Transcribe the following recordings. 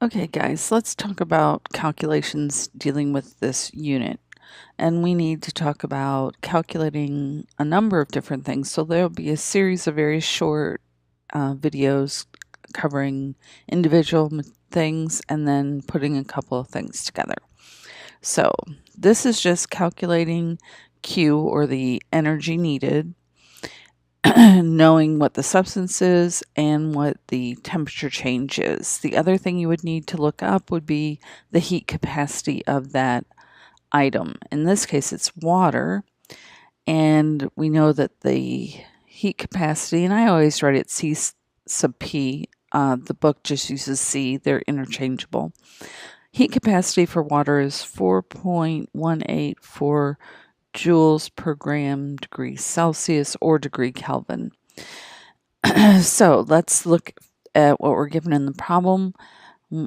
Okay guys, let's talk about calculations dealing with this unit. And we need to talk about calculating a number of different things. So there'll be a series of very short videos covering individual things and then putting a couple of things together. So this is just calculating Q, or the energy needed, knowing what the substance is and what the temperature change is. The other thing you would need to look up would be the heat capacity of that item. In this case, it's water, and we know that the heat capacity, and I always write it C sub P, the book just uses C, they're interchangeable. Heat capacity for water is 4.184 joules per gram degree Celsius or degree Kelvin. So let's look at what we're given in the problem.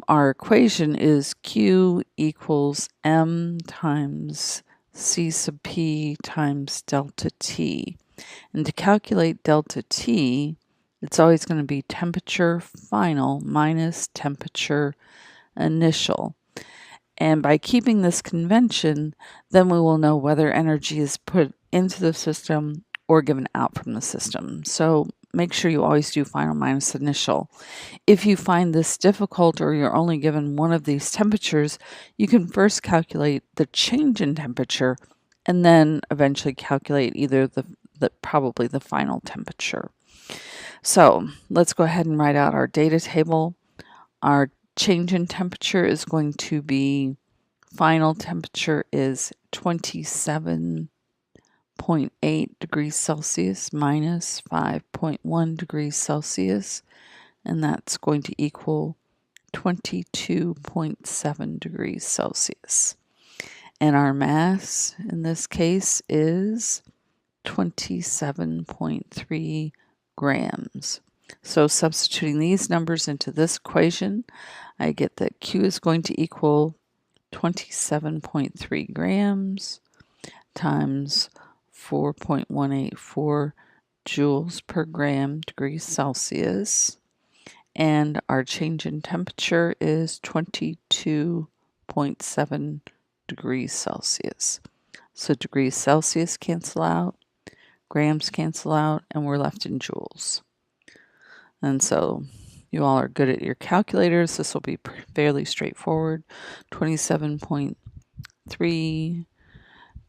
Our equation is Q equals M times C sub P times delta T. And to calculate delta T, it's always going to be temperature final minus temperature initial. And by keeping this convention, then we will know whether energy is put into the system or given out from the system. So make sure you always do final minus initial. If you find this difficult or you're only given one of these temperatures, you can first calculate the change in temperature and then eventually calculate either probably the final temperature. So let's go ahead and write out our data table. Our change in temperature is going to be, final temperature is 27.8 degrees Celsius minus 5.1 degrees Celsius, and that's going to equal 22.7 degrees Celsius. And our mass in this case is 27.3 grams. So substituting these numbers into this equation, I get that Q is going to equal 27.3 grams times 4.184 joules per gram degrees Celsius. And our change in temperature is 22.7 degrees Celsius. So degrees Celsius cancel out, grams cancel out, and we're left in joules. And so you all are good at your calculators. This will be fairly straightforward. 27.3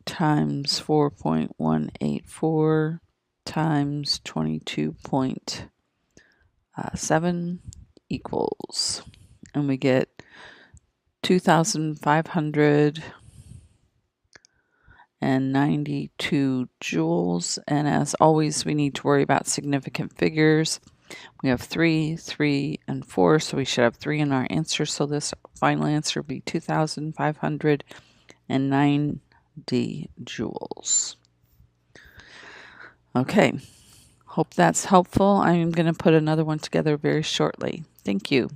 times 4.184 times 22.7 equals, and we get 2,592 joules. And as always, we need to worry about significant figures. We have 3, 3, and 4, so we should have 3 in our answer. So this final answer will be 2,590 joules. Okay, hope that's helpful. I'm going to put another one together very shortly. Thank you.